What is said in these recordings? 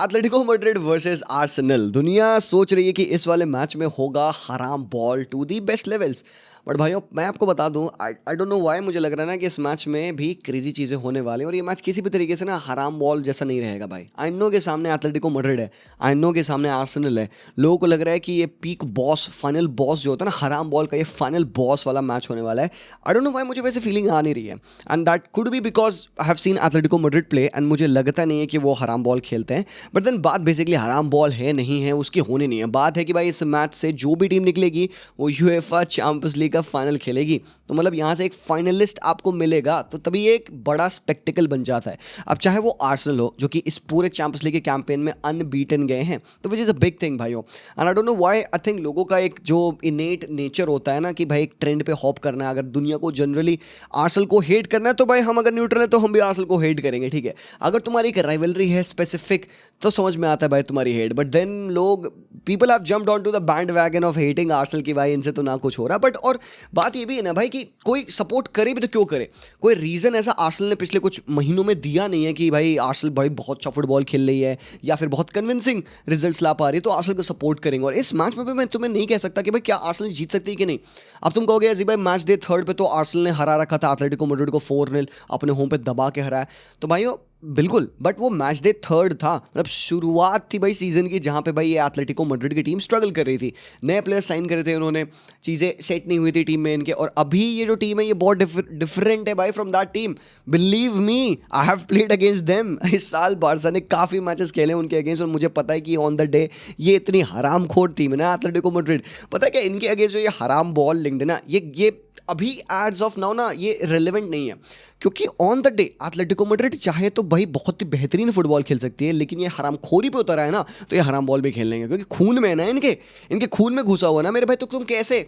Atletico Madrid versus Arsenal. दुनिया सोच रही है कि इस वाले मैच में होगा हराम ball to the best levels. But भाइयों मैं आपको बता दूं, आई डोंट नो व्हाई मुझे लग रहा है ना कि इस मैच में भी क्रेजी चीज़ें होने वाली हैं और ये मैच किसी भी तरीके से ना हराम बॉल जैसा नहीं रहेगा भाई। आई नो के सामने एटलेटिको मैड्रिड है, आई नो के सामने आर्सेनल है। लोगों को लग रहा है कि ये पीक बॉस, फाइनल बॉस जो होता है ना हराम बॉल का, ये फाइनल बॉस वाला मैच होने वाला है। आई डोंट नो व्हाई मुझे वैसे फीलिंग आ नहीं रही है, and that could be because I have seen Atletico Madrid play and मुझे लगता नहीं है कि वो हराम बॉल खेलते हैं। बट देन बात बेसिकली हराम बॉल है नहीं है उसकी होनी नहीं है। बात है कि भाई इस मैच से जो भी टीम निकलेगी वो यूएफए चैंपियंस लीग का फाइनल खेलेगी। तो मतलब यहाँ से एक फाइनलिस्ट आपको मिलेगा, तो तभी ये एक बड़ा स्पेक्टिकल बन जाता है। अब चाहे वो आर्सेनल हो जो कि इस पूरे चैंपियंस लीग के कैंपेन में अनबीटन गए हैं, तो which is a big thing भाइयों। And I don't know why, I think लोगों का एक जो इनेट नेचर होता है ना कि भाई एक ट्रेंड पे हॉप करना है। अगर दुनिया को जनरली आर्सेनल को हेट करना है तो भाई हम अगर न्यूट्रल है तो हम भी आर्सेनल को हेट करेंगे, ठीक है। अगर तुम्हारी एक राइवलरी है स्पेसिफिक तो समझ में आता है भाई तुम्हारी हेट। बट देन लोग, people have jumped on to the bandwagon of hating Arsenal की भाई इनसे तो ना कुछ हो रहा। बट और बात ये भी है ना भाई कि कोई सपोर्ट करे भी तो क्यों करे। कोई रीज़न ऐसा आर्सेनल ने पिछले कुछ महीनों में दिया नहीं है कि भाई आर्सेनल भाई बहुत अच्छा फुटबॉल खेल रही है या फिर बहुत कन्विंसिंग रिजल्ट्स ला पा रही है तो आर्सेनल को सपोर्ट करेंगे। और इस मैच में भी मैं तुम्हें नहीं कह सकता कि भाई क्या आर्सेनल जीत सकती है कि नहीं। अब तुम कहोगे अजी भाई मैच डे 3 पे तो आर्सेनल ने हरा रखा था एटलेटिको मैड्रिड को 4-0, अपने होम पे दबा के हराया। तो भाइयों बिल्कुल, बट वो मैच डे 3 था, मतलब शुरुआत थी भाई सीजन की जहाँ पे भाई ये एटलेटिको मैड्रिड की टीम स्ट्रगल कर रही थी। नए प्लेयर्स साइन करे थे उन्होंने, चीज़ें सेट नहीं हुई थी टीम में इनके। और अभी ये जो टीम है ये बहुत डिफरेंट है भाई from that team. Believe me, I have played against them. इस साल बारसा ने काफ़ी मैचेस खेले उनके अगेंस्ट और मुझे पता है कि ऑन द डे ये इतनी हराम खोर टीम है ना एटलेटिको मैड्रिड। पता है क्या, इनके अगेंस्ट जो ये हराम बॉल लिंक्ड है ना, ये अभी एड्स ऑफ नाउ ना ये रेलेवेंट नहीं है। क्योंकि on the day Atletico Madrid चाहे तो भाई बहुत ही बेहतरीन फुटबॉल खेल सकती है, लेकिन ये हराम खोरी पे उतर आया ना तो ये हराम बॉल भी खेल लेंगे क्योंकि खून में है ना इनके खून में घुसा हुआ ना मेरे भाई। तो तुम कैसे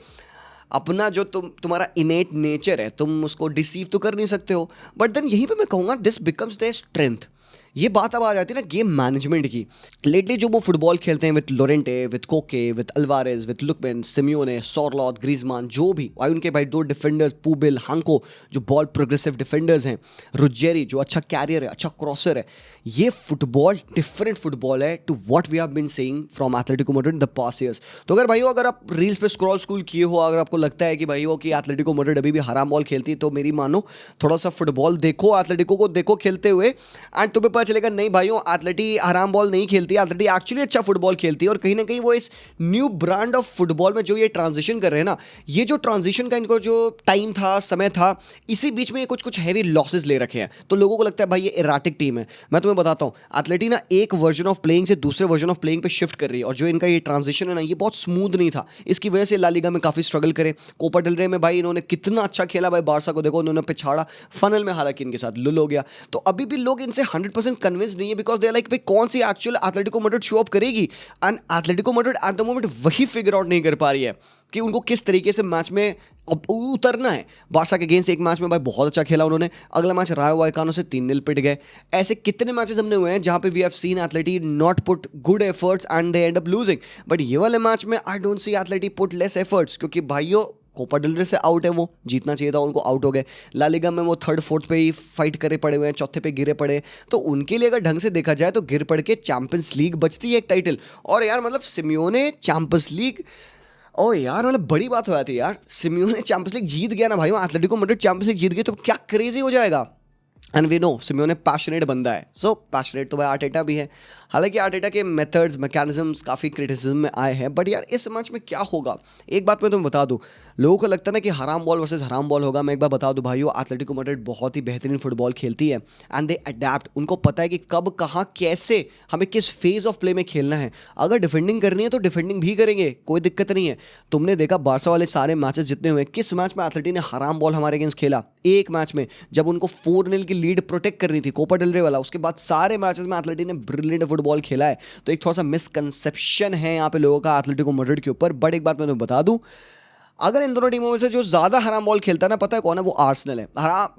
अपना जो तुम्हारा इनेट नेचर है तुम उसको डिसीव तो कर नहीं सकते हो। बट देन यहीं पे मैं कहूँगा दिस बिकम्स द स्ट्रेंथ। ये बात अब आ जाती है ना गेम मैनेजमेंट की। लेटली जो वो फुटबॉल खेलते हैं with Llorente, with Koke, with Alvarez, with Lookman, Simeone, Sorloth, Griezmann, जो भी भाई उनके भाई दो डिफेंडर्स पुबिल, हांको जो बॉल प्रोग्रेसिव डिफेंडर्स हैं, रुजेरी जो अच्छा कैरियर है, अच्छा क्रॉसर है। ये फुटबॉल डिफरेंट फुटबॉल है to what we have been seeing from Atletico Madrid in the past years. तो अगर भाइयों अगर आप रील्स पे स्क्रॉल किए हो, अगर आपको लगता है कि भाई वो कि एटलेटिको मैड्रिड अभी भी हराम बॉल खेलती है, तो मेरी मानो थोड़ा सा फुटबॉल देखो, एटलेटिको को देखो खेलते हुए, एंड तुम्हें पता चलेगा नहीं भाइयों एटलेटी हराम बॉल नहीं खेलती, एटलेटी एक्चुअली अच्छा फुटबॉल खेलती है। और कहीं ना कहीं वो इस न्यू ब्रांड ऑफ फुटबॉल में जो ये ट्रांजिशन कर रहे हैं ना, ये जो ट्रांजिशन का इनको जो टाइम था, समय था, इसी बीच में ये कुछ हैवी लॉसेस ले रखे हैं। तो लोगों को लगता है भाई ये इराटिक टीम है। मैं तुम्हें बताता हूँ, एटलेटी ना एक वर्जन ऑफ प्लेइंग से दूसरे वर्जन ऑफ प्लेइंग पे शिफ्ट कर रही है और जो इनका ये ट्रांजिशन है ना ये बहुत स्मूथ नहीं था। इसकी वजह से ला लीगा में काफी स्ट्रगल करे। कोपा डेल रे में भाई इन्होंने कितना अच्छा खेला भाई, बारसा को देखो उन्होंने पिछाड़ा, फनल में हालांकि इनके साथ लुल हो गया। तो अभी भी लोग इनसे 100% कन्विंस नहीं है बिकॉज दे आर लाइक भाई कौन सी actual Atletico Madrid show up करेगी। And Atletico Madrid at the moment वही फिगर आउट नहीं कर पा रही है कि उनको किस तरीके से मैच में उतरना है। बारसा के गेंद से एक मैच में भाई बहुत अच्छा खेला उन्होंने, अगला मैच रायो वायकानो से 3-0 पिट गए। ऐसे कितने मैचेस हमने हुए हैं जहां पे we have seen Atleti not put good efforts and they end up losing. But ये वाले मैच में I don't see Atleti put less efforts, क्योंकि भाइयों कोपा डेल रे से आउट है, वो जीतना चाहिए था उनको, आउट हो गए। ला लीगा में वो 3rd 4th पे ही फाइट करे पड़े हुए हैं, चौथे पे गिरे पड़े। तो उनके लिए अगर ढंग से देखा जाए तो गिर पड़ के चैंपियंस लीग बचती है एक टाइटल। और यार मतलब सिमियोने चैंपियंस लीग, ओ यार मतलब बड़ी बात हो जाती है यार। सिमियोने चैंपियंस लीग जीत गया ना भाई, एटलेटिको मैड्रिड चैंपियंस लीग जीत गई तो क्या क्रेजी हो जाएगा। And we know Simeone passionate बंदा है, सो पैशनेट तो भाई आर्टेटा भी है। हालांकि आर्टेटा के मेथड्स, मैकेनिज्म्स काफ़ी क्रिटिसिज्म में आए हैं। बट यार इस मैच में क्या होगा, एक बात मैं तुम्हें बता दूं, लोगों को लगता है ना कि हराम बॉल वर्सेस हराम बॉल होगा। मैं एक बार बता दूं भाइयों, एटलेटिको मैड्रिड बहुत ही बेहतरीन फुटबॉल खेलती है एंड दे अडेप्ट। उनको पता है कि कब कहाँ कैसे हमें किस फेज ऑफ प्ले में खेलना है। अगर डिफेंडिंग करनी है तो डिफेंडिंग भी करेंगे, कोई दिक्कत नहीं है। तुमने देखा बारसा वाले सारे मैचेस जितने हुए, किस मैच में एटलेटी ने हराम बॉल हमारे अगेंस्ट खेला? एक मैच में जब उनको 4-0 की लीड प्रोटेक्ट करनी थी, कोपा डेल रे वाला। उसके बाद सारे मैचेस में एटलेटी ने ब्रिलियंट फुटबॉल खेला है। तो एक थोड़ा सा मिसकंसेप्शन है यहाँ पे लोगों का एटलेटिको मैड्रिड के ऊपर। बट एक बात मैं तुम्हें बता दूं, अगर इन दोनों टीमों में से जो ज्यादा हराम बॉल खेलता है ना, पता है कौन है? वो आर्सेनल है।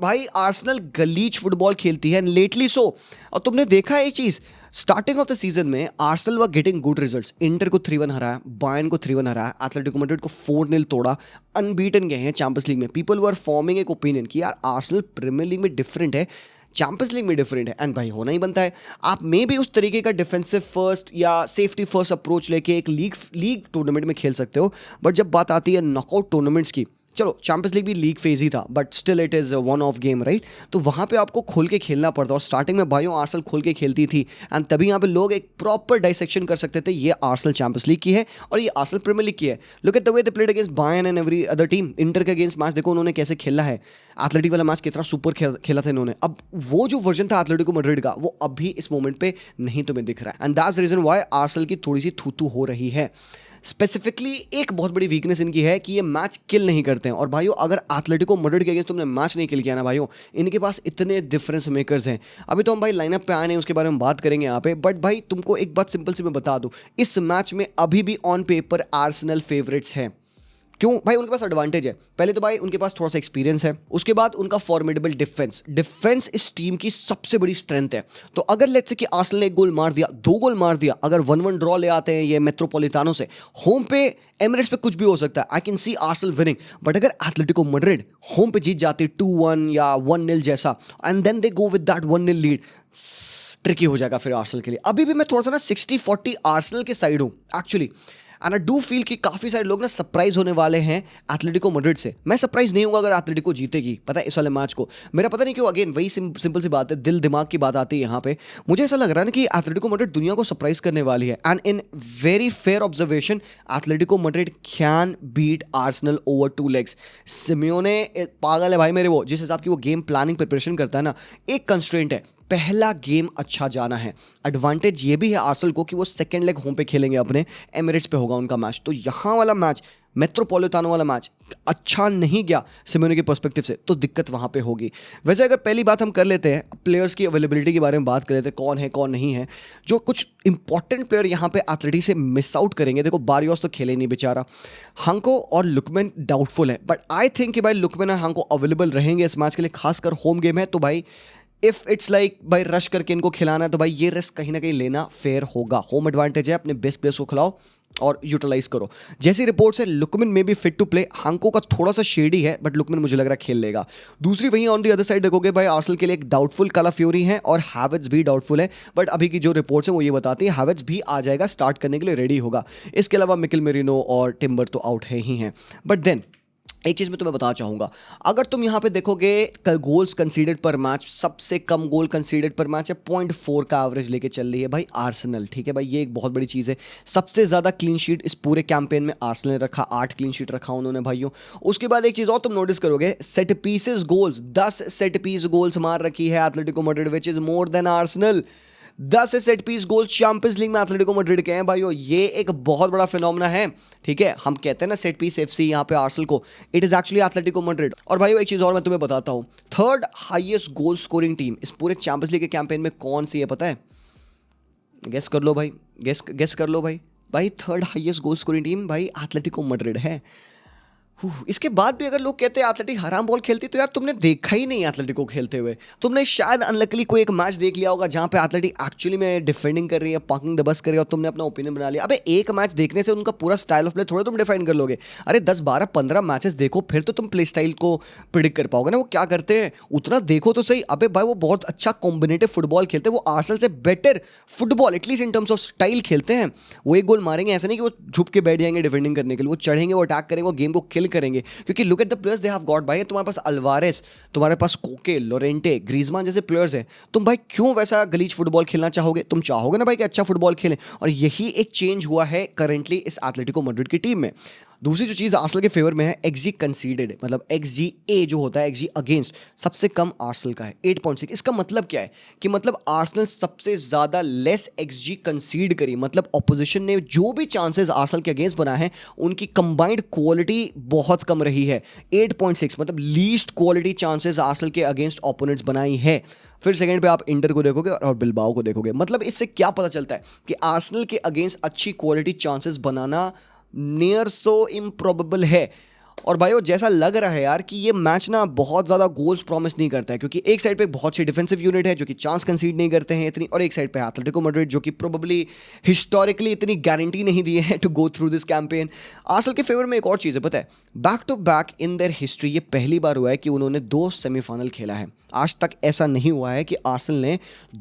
भाई आर्सेनल गलीच फुटबॉल खेलती है, लेटली सो। और तुमने देखा है एक चीज, स्टार्टिंग ऑफ द सीजन में Arsenal were getting good results. Inter को 3-1 हराया, बायर्न को 3-1 हराया, एटलेटिको मैड्रिड को 4-0 तोड़ा, अनबीटन गए हैं चैंपियंस लीग में। पीपल वर फॉर्मिंग एक ओपिनियन कि यार आर्सेनल प्रीमियर लीग में डिफरेंट है, चैंपियंस लीग में डिफरेंट है, एंड भाई होना ही बनता है। आप में भी उस तरीके का डिफेंसिव फर्स्ट या सेफ्टी फर्स्ट अप्रोच लेके एक लीग टूर्नामेंट में खेल सकते हो, बट जब बात आती है नॉकआउट टूर्नामेंट्स की, चलो चैंपियंस लीग भी लीग फेज ही था, but still it is one of game, right? तो वहाँ पे आपको खोल के खेलना पड़ता, और स्टार्टिंग में भाइयों आर्सेनल खोल के खेलती थी, एंड तभी यहाँ पे लोग एक प्रॉपर डाइसेक्शन कर सकते थे, ये आर्सेनल चैंपियंस लीग की है और ये आर्सेनल प्रीमियर लीग की है। Look at the way they played against Bayern and every other team. Inter के अगेंस्ट मैच देखो उन्होंने कैसे खेला है, एथलेटिक वाला मैच कितना सुपर खेला था इन्होंने। अब वो जो वर्जन था एथलेटिको मैड्रिड का, वो अभी इस मोमेंट पे नहीं तुम्हें दिख रहा है, and that's the reason why Arsenal की थोड़ी सी थू हो रही है। स्पेसिफिकली एक बहुत बड़ी वीकनेस इनकी है कि ये मैच किल नहीं करते हैं। और भाइयों अगर एथलेटिको मैड्रिड के अगेंस्ट तुमने मैच नहीं किल किया ना भाइयों, इनके पास इतने डिफरेंस मेकर्स हैं। अभी तो हम भाई लाइनअप पे आए नहीं, उसके बारे में बात करेंगे यहाँ पे, बट भाई तुमको एक बात सिंपल सी मैं बता दूं, इस मैच में अभी भी ऑन पेपर आर्सेनल फेवरेट्स हैं। क्यों भाई? उनके पास एडवांटेज है। पहले तो भाई उनके पास थोड़ा सा एक्सपीरियंस है, उसके बाद उनका फॉर्मिडेबल डिफेंस इस टीम की सबसे बड़ी स्ट्रेंथ है। तो अगर लेट्स से कि आर्सेनल ने एक गोल मार दिया, 2 गोल मार दिया, अगर 1-1 ड्रॉ ले आते हैं ये मेट्रोपोलिटानो से, होम पे एमिरेट्स पे कुछ भी हो सकता है, I can see Arsenal winning. But अगर एथलेटिको मैड्रिड होम पे जीत जाती 2-1 या 1-0 जैसा, and then they go with that 1-0 lead, tricky हो जाएगा फिर आर्सेनल के लिए। अभी भी मैं थोड़ा सा ना 60-40 आर्सेनल के साइड हूँ actually, and I do feel कि काफ़ी सारे लोग ना सरप्राइज होने वाले हैं एथलेटिको मैड्रिड से। मैं सरप्राइज नहीं हूँ अगर एथलेटिको जीतेगी, पता है, इस वाले मैच को। मेरा पता नहीं क्यों, अगेन वही सिंपल सी बात है, दिल दिमाग की बात आती है यहाँ पे। मुझे ऐसा लग रहा है ना कि एथलेटिको मैड्रिड दुनिया को सरप्राइज करने वाली है, and in very fair observation Atletico Madrid can beat Arsenal over 2 legs. Simeone पागल है भाई मेरे, वो जिस हिसाब की वो गेम प्लानिंग प्रिपरेशन करता है ना, एक कंस्ट्रेंट है, पहला गेम अच्छा जाना है। एडवांटेज ये भी है आर्सेनल को कि वो सेकेंड लेग होम पे खेलेंगे, अपने एमिरेट्स पे होगा उनका मैच। तो यहाँ वाला मैच, मेट्रोपोलिटानो वाला मैच अच्छा नहीं गया सिमोने के पर्सपेक्टिव से, तो दिक्कत वहाँ पे होगी। वैसे अगर पहली बात हम कर लेते हैं प्लेयर्स की अवेलेबिलिटी के बारे में बात कर लेते हैं, कौन है कौन नहीं है। जो कुछ इंपॉर्टेंट प्लेयर यहाँ पे एथलेटिक से मिस आउट करेंगे, देखो बारियोस तो खेले नहीं बेचारा, हांको और लुकमैन डाउटफुल है, बट आई थिंक कि भाई लुकमैन और हांको अवेलेबल रहेंगे इस मैच के लिए, खासकर होम गेम है। तो भाई इफ इट्स लाइक भाई रश करके इनको खिलाना है, तो भाई ये रिस्क कहीं ना कहीं लेना फेयर होगा। होम एडवांटेज है, अपने बेस्ट प्लेयर्स को खिलाओ और यूटिलाइज करो। जैसी रिपोर्ट्स है लुकमैन में भी फिट टू प्ले, हांको का थोड़ा सा शेडी है, बट लुकमैन मुझे लग रहा है खेल लेगा। दूसरी वहीं ऑन दी अदर साइड देखोगे भाई आर्सेनल के लिए एक डाउटफुल कालाफियोरी है और हैवर्ट्ज भी डाउटफुल है, बट अभी की जो रिपोर्ट्स है वो ये बताती है हैवर्ट्ज भी आ जाएगा, स्टार्ट करने के लिए रेडी होगा। इसके अलावा मिकेल मेरिनो और टिम्बर तो आउट है ही हैं। बट देन एक चीज़ मैं तुम्हें बताना चाहूँगा, अगर तुम यहाँ पे देखोगे गोल्स कंसीडर्ड पर मैच, सबसे कम गोल कंसीडर्ड पर मैच है 0.4 का एवरेज लेके चल रही है भाई आर्सेनल, ठीक है भाई, ये एक बहुत बड़ी चीज़ है। सबसे ज़्यादा क्लीन शीट इस पूरे कैंपेन में आर्सेनल ने रखा, 8 क्लीन शीट रखा उन्होंने भाइयों। उसके बाद एक चीज़ और तुम नोटिस करोगे, set pieces goals, 10 set piece goals मार रखी है Atletico Madrid, which is more than Arsenal. 10 set piece goal Champions League में एथलेटिको मैड्रिड के हैं भाइयों, ये एक बहुत बड़ा फिनोमेना है, ठीक है। हम कहते हैं ना सेट पीस एफसी यहाँ पे आर्सेनल को, it is actually Atletico Madrid. और भाइयों एक चीज और मैं तुम्हें बताता हूँ, third highest goal scoring team इस पूरे चैंपियंस लीग के कैंपेन में कौन सी है पता है? गेस कर लो भाई, गेस कर लो भाई। भाई third highest goal scoring team भाई एथलेटिको मैड्रिड है। इसके बाद भी अगर लोग कहते हैं एथलेटिक हराम बॉल खेलती, तो यार तुमने देखा ही नहीं एथलेटिक को खेलते हुए। तुमने शायद अनलकली कोई एक मैच देख लिया होगा जहां पे एथलेटिक एक्चुअली में डिफेंडिंग कर रही है, पार्किंग द बस कर रही है, और तुमने अपना ओपिनियन बना लिया। अबे एक मैच देखने से उनका पूरा स्टाइल ऑफ प्ले थोड़ा तुम डिफाइन कर लोगे? अरे 10 12 15 मैचेस देखो, फिर तो तुम प्ले स्टाइल को प्रिडिक्ट कर पाओगे ना वो क्या करते हैं, उतना देखो तो सही। अबे भाई वो बहुत अच्छा कॉम्बिनेटिव फुटबॉल खेलते हैं, वो आर्सेनल से better football at least in terms of style खेलते हैं। वो एक गोल मारेंगे, ऐसा नहीं कि वो झुक के बैठ जाएंगे डिफेंडिंग करने के लिए, वो चढ़ेंगे, वो अटैक करेंगे, वो गेम को किल करेंगे। क्योंकि look at the players they have got भाई, तुम्हारे पास अल्वारेस, तुम्हारे पास कोके, लोरेंटे, ग्रीजमान जैसे प्लेयर्स हैं। तुम भाई क्यों वैसा गलीज फुटबॉल खेलना चाहोगे? तुम चाहोगे ना भाई कि अच्छा फुटबॉल खेलें, और यही एक चेंज हुआ है करंटली इस एथलेटिको मैड्रिड की टीम में। दूसरी जो चीज़ आर्सेनल के फेवर में है, एक्सजी कंसीडेड, मतलब एक्सजी ए जो होता है, एक्सजी अगेंस्ट, सबसे कम आर्सेनल का है 8.6। इसका मतलब क्या है कि मतलब आर्सेनल सबसे ज़्यादा लेस एक्सजी कंसीड करी, मतलब ऑपोजिशन ने जो भी चांसेस आर्सेनल के अगेंस्ट बनाए हैं उनकी कंबाइंड क्वालिटी बहुत कम रही है। 8.6 मतलब लीस्ट क्वालिटी चांसेस आर्सेनल के अगेंस्ट ओपोनेंट्स बनाई है। फिर सेकंड पे आप इंटर को देखोगे और बिलबाओ को देखोगे। मतलब इससे क्या पता चलता है कि आर्सेनल के अगेंस्ट अच्छी क्वालिटी चांसेस बनाना नियर सो इम्प्रोबेबल है। और भाई वो जैसा लग रहा है यार कि ये मैच ना बहुत ज़्यादा गोल्स प्रॉमिस नहीं करता है, क्योंकि एक साइड पे बहुत सी डिफेंसिव यूनिट है जो कि चांस कंसीड नहीं करते हैं इतनी, और एक साइड पे एथलेटिको मैड्रिड जो कि प्रोबेबली हिस्टोरिकली इतनी गारंटी नहीं दिए हैं to go through this campaign. Arsenal के फेवर में एक और चीज़ है, पता है, back to back in their history ये पहली बार हुआ है कि उन्होंने 2 सेमीफाइनल खेला है। आज तक ऐसा नहीं हुआ है कि आर्सेनल ने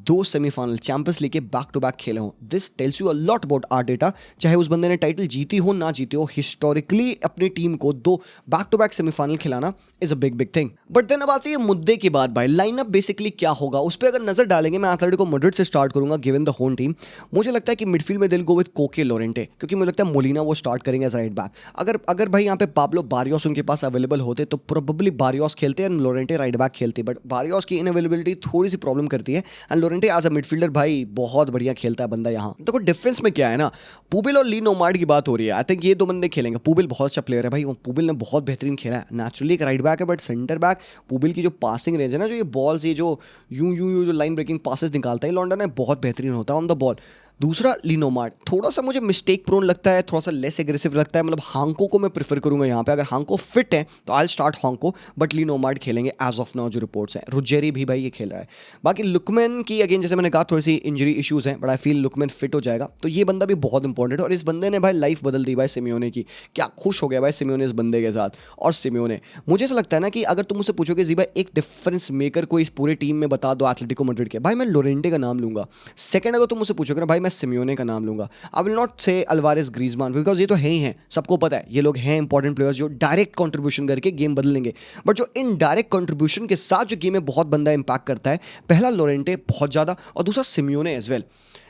2 सेमीफाइनल चैंपियंस लीग के बैक टू बैक खेले हों। This tells you a lot about Arteta, चाहे उस बंदे ने टाइटल जीती हो ना जीती हो, हिस्टोरिकली अपनी टीम को 2 बैक टू बैक सेमीफाइनल खिलाना is a big big thing. But then अब आती है मुद्दे की बात भाई, लाइनअप बेसिकली क्या होगा उस पर अगर नजर डालेंगे। मैं एथलेटिको मैड्रिड से स्टार्ट करूंगा गिवन द होम टीम। मुझे लगता है कि मिडफील्ड में दिल गो विद कोके लोरेंटे, क्योंकि मुझे लगता है मोलिना वो स्टार्ट करेंगे एज राइट बैक। अगर भाई यहाँ पे पाब्लो बारियोस उनके पास अवेलेबल होते तो प्रोबेबली बारियोस खेलते हैं एंड लोरेंटे राइट बैक खेलते, बट बारियोस की इनअवेलेबिलिटी थोड़ी सी प्रॉब्लम करती है and Llorente as a midfielder भाई बहुत बढ़िया खेलता है बंदा। यहाँ तो डिफेंस में क्या है ना, पुबिल और ली नोमार्ड की बात हो रही है। आई थिंक ये 2 बंदे खेलेंगे। पुबिल बहुत अच्छा प्लेयर है भाई, पुबिल ने बहुत बेहतरीन खेला है। नेचुरली एक राइट बैक है बट सेंटर बैक पुबिल की जो पासिंग रेंज है ना, जो ये बॉल्स ये जो यूं जो लाइन ब्रेकिंग पासेस निकालता है लॉन्डन में, बहुत बेहतरीन होता है ऑन द बॉल। दूसरा लिनोमार्ड थोड़ा सा मुझे मिस्टेक प्रोन लगता है, थोड़ा सा लेस एग्रेसिव लगता है। मतलब हांको को मैं प्रीफर करूंगा यहाँ पे, अगर हांको फिट है तो आई स्टार्ट हांको, बट लिनोमार्ड खेलेंगे एज ऑफ नाउ जो रिपोर्ट्स हैं। रुजेरी भी भाई ये खेल रहा है। बाकी लुकमैन की अगेन जैसे मैंने कहा थोड़ी सी इंजरी इश्यूज हैं, but I feel Lookman fit हो जाएगा, तो ये बंदा भी बहुत इंपॉर्टेंट है। और इस बंदे ने भाई लाइफ बदल दी भाई सिमियोने की, क्या खुश हो गया भाई सिमियोने इस बंदे के साथ। और सिमियोने मुझे ऐसा लगता है ना कि अगर तुम मुझसे पूछोगे जी भाई एक डिफरेंस मेकर को इस पूरे टीम में बता दो एथलेटिको मैड्रिड के, भाई मैं लोरेंटे का नाम लूंगा। सेकंड अगर तुम मुझसे पूछोगे ना भाई मैं सिमियोने का नाम लूंगा। आई विल नॉट से अल्वारेस ग्रीजमान, बिकॉज ये तो है ही हैं, सबको पता है ये लोग हैं इंपॉर्टेंट प्लेयर्स जो डायरेक्ट कंट्रीब्यूशन करके गेम बदल लेंगे, बट जो इनडायरेक्ट कंट्रीब्यूशन के साथ जो गेम में बहुत बंदा इंपैक्ट करता है, पहला लोरेंटे बहुत ज़्यादा और दूसरा सिमियोने एज वेल।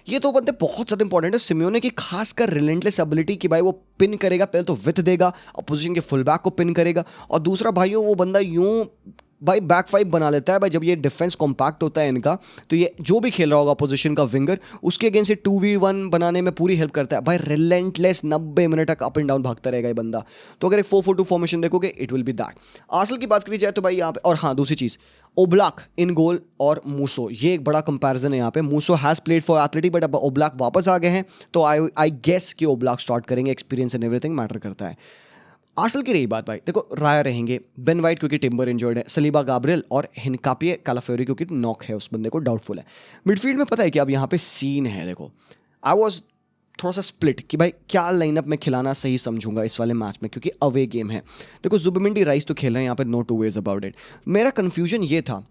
ये तो बंदे बहुत ज़्यादा इंपॉर्टेंट है। सिमियोने की खासकर रिलेंटलेस एबिलिटी कि भाई वो पिन करेगा, पहले तो विथ देगा, अपोजिशन के फुल बैक को पिन करेगा, और दूसरा भाइयों वो बंदा यूं भाई बैक फाइव बना लेता है भाई। जब ये डिफेंस कॉम्पैक्ट होता है इनका, तो ये जो भी खेल रहा होगा अपोजिशन का विंगर, उसके अगेंस्ट से 2v1 बनाने में पूरी हेल्प करता है भाई। रिलेंटलेस 90 मिनट तक अप एंड डाउन भागता रहेगा ये बंदा। तो अगर एक 4-4-2 फॉर्मेशन देखोगे it will be that. Arsenal की बात करी जाए तो भाई यहाँ पे, और हाँ दूसरी चीज़, ओब्लाक इन गोल और मूसो, ये एक बड़ा कंपैरिजन है यहाँ पे। Musso has played for Athletic but अब ओब्लाक वापस आ गए हैं, तो आई गेस कि ओब्लाक स्टार्ट करेंगे। एक्सपीरियंस एंड एवरीथिंग मैटर करता है। आर्सेनल की रही बात भाई, देखो राया रहेंगे, बेन वाइट क्योंकि टिम्बर इंजर्ड है, सलीबा गाब्रियल और हिनकापिए कालाफियोरी क्योंकि नॉक है, उस बंदे को डाउटफुल है। मिडफील्ड में पता है कि अब यहाँ पे सीन है, देखो आई वॉज थोड़ा सा स्प्लिट कि भाई क्या लाइनअप में खिलाना सही समझूंगा इस वाले मैच में, क्योंकि अवे गेम है। देखो जुबिमेंडी राइस तो खेल रहे हैं यहाँ पे, no two ways about it. मेरा कन्फ्यूजन ये था,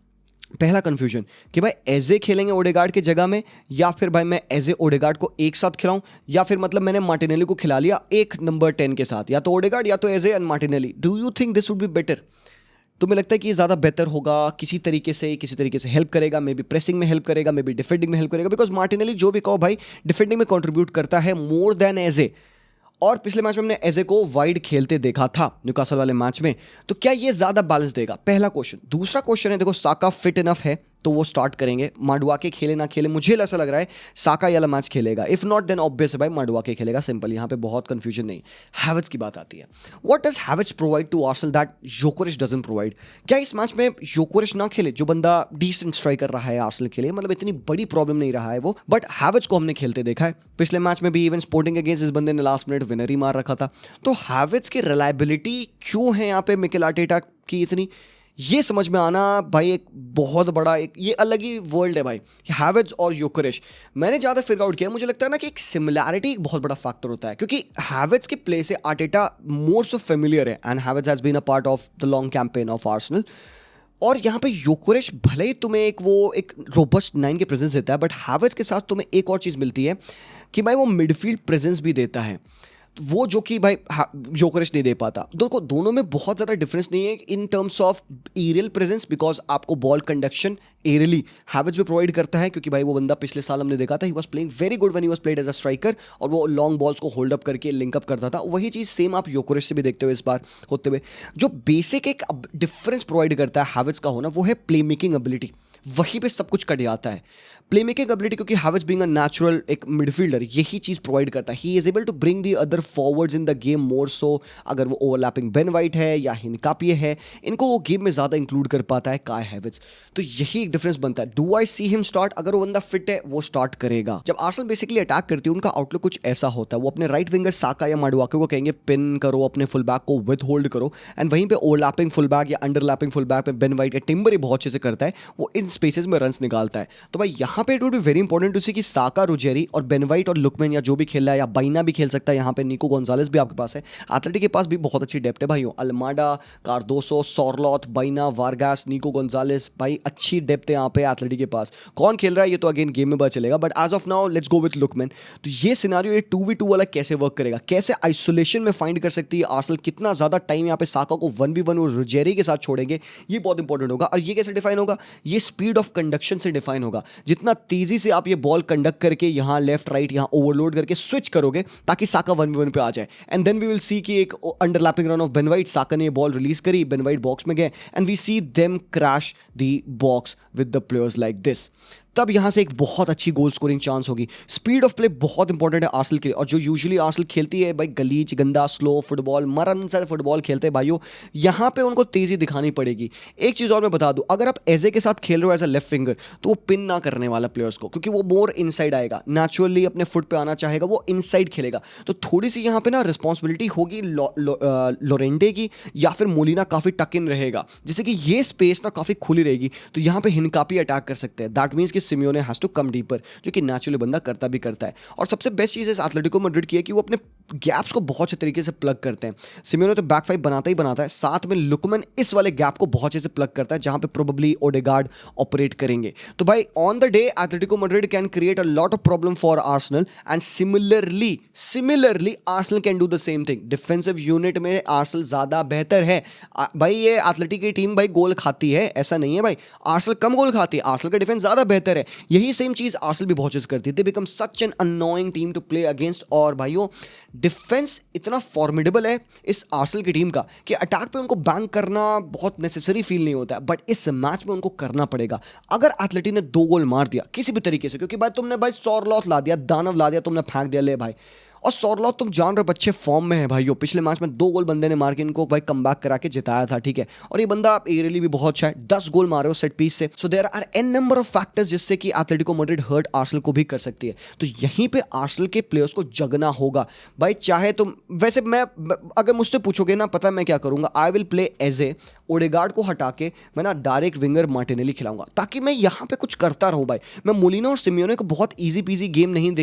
पहला कंफ्यूजन कि भाई एजे खेलेंगे ओडेगार्ड की जगह में, या फिर भाई मैं एजे ओडेगार्ड को एक साथ खिलाऊं, या फिर मतलब मैंने मार्टिनेली को खिला लिया एक नंबर 10 के साथ, या तो ओडेगार्ड या तो Eze and Martinelli. Do you think this would be better? तुम्हें लगता है कि ये ज़्यादा बेहतर होगा, किसी तरीके से हेल्प करेगा, मे बी प्रेसिंग में हेल्प करेगा, मे बी डिफेंडिंग में हेल्प करेगा, बिकॉज मार्टिनेली जो भी कहो भाई डिफेंडिंग में कंट्रीब्यूट करता है मोर देन एजे। और पिछले मैच में हमने एजे को वाइड खेलते देखा था न्यूकासल वाले मैच में, तो क्या ये ज्यादा बैलेंस देगा? पहला क्वेश्चन। दूसरा क्वेश्चन है, देखो साका फिट इनफ है तो वो स्टार्ट करेंगे, माडुआके खेले ना खेले मुझे ऐसा लग रहा है साका ये वाला मैच खेलेगा, इफ नॉट देन ऑब्वियस है भाई माडुआके खेलेगा, सिंपल, यहाँ पे बहुत कंफ्यूजन नहीं। हैवर्ट्ज की बात आती है, what does Havertz provide to Arsenal that Gyokeres doesn't provide? क्या इस मैच में योकेरेश ना खेले, जो बंदा डिसेंट स्ट्राइकर रहा है आर्सेनल के लिए, मतलब इतनी बड़ी प्रॉब्लम नहीं रहा है वो, बट हैवर्ट्ज को हमने खेलते देखा है पिछले मैच में भी, इवन स्पोर्टिंग अगेंस्ट इस बंदे ने लास्ट मिनट विनर ही मार रखा था। तो हैवर्ट्ज की रिलायबिलिटी क्यों है यहाँ पे मिकेल आर्टेटा की इतनी, ये समझ में आना भाई एक बहुत बड़ा, एक ये अलग ही वर्ल्ड है भाई, हैवर्ट्ज और योकेरेश। मैंने ज़्यादा फिगर आउट किया, मुझे लगता है ना कि एक सिमिलैरिटी एक बहुत बड़ा फैक्टर होता है, क्योंकि हैवर्ट्ज के प्ले से आर्टेटा मोर सो फेमिलियर है, and Havertz has been a part of the long campaign of Arsenal. और यहाँ पे योकेरेश भले ही तुम्हें एक रोबस्ट 9 की प्रेजेंस देता है, बट हैवर्ट्ज के साथ तुम्हें एक और चीज़ मिलती है कि भाई वो मिडफील्ड प्रेजेंस भी देता है, वो जो कि भाई योकेरेश नहीं दे पाता। दोनों में बहुत ज़्यादा डिफरेंस नहीं है in terms of aerial presence, because आपको बॉल कंडक्शन एरियली हैवर्ट्ज भी प्रोवाइड करता है, क्योंकि भाई वो बंदा पिछले साल हमने देखा था, he was playing very good when he was played as a striker, और वो लॉन्ग बॉल्स को होल्ड अप करके लिंक अप करता था। वही चीज़ सेम आप योकेरेश से भी देखते हो इस बार होते हुए। जो बेसिक एक डिफरेंस प्रोवाइड करता है हैवर्ट्ज का होना, वो है प्ले मेकिंग एबिलिटी, वहीं पे सब कुछ कट जाता है। प्ले मेकिंग एबिलिटी, क्योंकि हैवर्ट्ज बीइंग अ नेचुरल एक मिडफील्डर यही चीज प्रोवाइड करता है। He is able to bring the other forwards in the game more so. अगर वो ओवरलैपिंग बेन वाइट है या हिनकापिए है, इनको वो गेम में ज्यादा इंक्लूड कर पाता है काय हैवर्ट्ज। तो यही एक डिफरेंस बनता है। Do I see him start? अगर वो बंदा फिट है वो स्टार्ट करेगा। जब आर्सेनल बेसिकली अटैक करती है, उनका आउटलुक कुछ ऐसा होता है, वो अपने राइट विंगर साका या माडुआके को कहेंगे पिन करो, अपने फुल बैक को विद होल्ड करो, एंड वहीं पे ओवरलैपिंग फुल बैक या अंडरलैपिंग फुल बैक में बेन वाइट या टिम्बर बहुत अच्छे से करता है, वो इन स्पेसेस में रन्स निकालता है। तो भाई यहाँ पे it would be very important to see कि साका, रुजेरी और बेन वाइट और लुकमैन या जो भी खेल रहा है, या बाइना भी खेल सकता है, यहाँ पे निको गोंजालेस भी आपके पास है। एथलेटिक के पास भी बहुत अच्छी डेप्थ है भाइयों, अल्माडा, कार्दोसो, सॉरलॉथ, बाइना, वारगास, निको गोंजालेस, भाई अच्छी डेप्थ है यहाँ पे एथलेटिक के पास। कौन खेल रहा है ये तो अगेन गेम में पता चलेगा, but as of now let's go with Lookman. तो ये सिनारियो, ये 2v2 वाला कैसे वर्क करेगा, कैसे आइसोलेशन में फाइंड कर सकती है आर्सेनल, कितना ज्यादा टाइम यहाँ पे साका को 1v1 और रुजेरी के साथ छोड़ेंगे, ये बहुत इंपॉर्टेंट होगा। और ये कैसे डिफाइन होगा? ये स्पीड ऑफ कंडक्शन से डिफाइन होगा। जितना तेजी से आप ये बॉल कंडक्ट करके यहाँ लेफ्ट राइट यहाँ ओवरलोड करके स्विच करोगे ताकि साका 1v1 पे आ जाए, and then we will see कि एक underlapping run of Ben White, Saka ने ये बॉल रिलीज करी, बेन वाइट बॉक्स में गए, and we see them crash the box with the players like this. तब यहां से एक बहुत अच्छी गोल स्कोरिंग चांस होगी। स्पीड ऑफ प्ले बहुत इंपॉर्टेंट है आर्सेनल के लिए, और जो यूजुअली आर्सेनल खेलती है भाई गलीच, गंदा, स्लो फुटबॉल, मरन सा फुटबॉल खेलते हैं भाइयों, यहां पे उनको तेजी दिखानी पड़ेगी। एक चीज और मैं बता दूं, अगर आप एजे के साथ खेल रहे हो एज अ लेफ्ट फिंगर, तो वो पिन ना करने वाला प्लेयर्स को, क्योंकि वो मोर इनसाइड आएगा, नेचुरली अपने फुट पे आना चाहेगा, वो इनसाइड खेलेगा। तो थोड़ी सी यहां पे ना रिस्पॉन्सिबिलिटी होगी लोरेंटे की, या फिर मोलिना काफी टक इन रहेगा, जिससे कि ये स्पेस ना काफी खुली रहेगी। तो यहां पे हिनकापी अटैक कर सकते हैं। दैट मींस कि Simeone has to come deeper, जो कि नेचुरली बंदा करता भी करता है। और सबसे बेस्ट चीज है एथलेटिको मैड्रिड की है कि वो अपने गैप्स को बहुत अच्छे तरीके से प्लग करते हैं। सिमियोने तो बैक फाइव बनाता ही बनाता है, साथ में लुकमैन इस वाले गैप को बहुत अच्छे से प्लग करता है, जहां पे प्रोबेबली ओडेगार्ड ऑपरेट करेंगे। तो भाई on the day Atletico Madrid can create a lot of problem for Arsenal, and similarly Arsenal can do the same thing. Defensive unit में आर्सेनल ज्यादा बेहतर है भाई। ये एथलेटिक की टीम भाई गोल खाती है, ऐसा नहीं है भाई, आर्सेनल कम गोल खाती है, आर्सेनल का डिफेंस ज्यादा बेहतर है। यही सेम चीज आर्सेनल भी बहुत चीज करती है। They become such an annoying team to play against. और भाइयों डिफेंस इतना फॉर्मिडेबल है इस आर्सेनल की टीम का कि अटैक पे उनको बैंक करना बहुत नेसेसरी फील नहीं होता है, बट इस मैच में उनको करना पड़ेगा। अगर एथलेटी ने 2 गोल मार दिया किसी भी तरीके से, क्योंकि भाई तुमने भाई सॉरलॉथ ला दिया, दानव ला दिया, तुमने फेंक दिया, ले भाई, और सॉरलॉथ तुम जान रहे बच्चे फॉर्म में है भाइयों, पिछले मैच में 2 गोल बंदे ने मार के इनको भाई कमबैक करा के जिताया था, ठीक है। और ये बंदा एरियली भी बहुत अच्छा है, 10 गोल मारे हो सेट पीस से। So there are an number of factors जिससे कि एथलेटिको मैड्रिड हर्ट आर्सेनल को भी कर सकती है। तो यहीं पे आर्सेनल के प्लेयर्स को जगना होगा भाई। चाहे तुम वैसे मैं अगर मुझसे पूछोगे ना, पता है मैं क्या करूंगा, I will play AJ, Odegaard को हटा के मैं ना डायरेक्ट विंगर मार्टिनेली खिलाऊंगा, ताकि मैं यहाँ पे कुछ करता रहूं भाई। मैं मोलिना और सिमियोने को बहुत ईजी पीजी गेम नहीं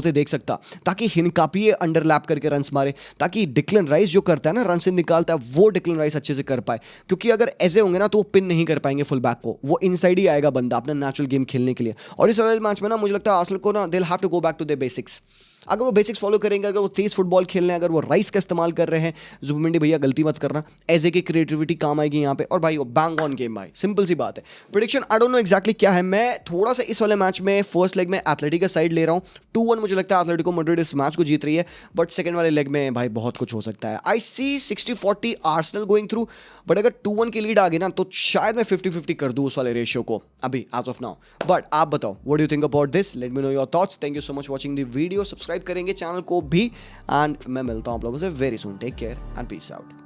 देख सकता, ताकि हिनकापिए अंडरलैप करके रन्स मारे, ताकि डिक्लन राइस जो करता है ना, रन से निकालता है, वो डिक्लन राइस अच्छे से कर पाए। क्योंकि अगर ऐसे होंगे ना तो वो पिन नहीं कर पाएंगे फुल बैक को, वो इनसाइड ही आएगा बंदा अपना नेचुरल गेम खेलने के लिए। और इस वाले मैच में ना मुझे लगता है आर्सेनल को ना they will have to go back to the basics. अगर वो बेसिक्स फॉलो करेंगे, अगर वो तेज फुटबॉल खेल रहे हैं, अगर वो राइस का इस्तेमाल कर रहे हैं, जुबिमेंडी भैया गलती मत करना, एजे की क्रिएटिविटी काम आएगी यहाँ पे। और भाई वो बैंग ऑन गेम भाई, सिंपल सी बात है। Prediction I don't know exactly क्या है, मैं थोड़ा सा इस वाले मैच में फर्स्ट लेग में एथलेटिक का साइड ले रहा हूँ। 2-1 मुझे लगता है एथलेटिको मैड्रिड इस मैच को जीत रही है, बट सेकंड वाले लेग में भाई बहुत कुछ हो सकता है। आई सी 60-40 आर्सेनल गोइंग थ्रू, बट अगर 2-1 की लीड आ गई ना तो शायद मैं 50-50 कर दूँ उस वाले रेशियो को अभी एज ऑफ नाउ। बट आप बताओ what do you think about this, let me know your thoughts. Thank you so much watching the video, subscribe करेंगे चैनल को भी, एंड मैं मिलता हूँ आप लोगों से very soon. Take care and peace out.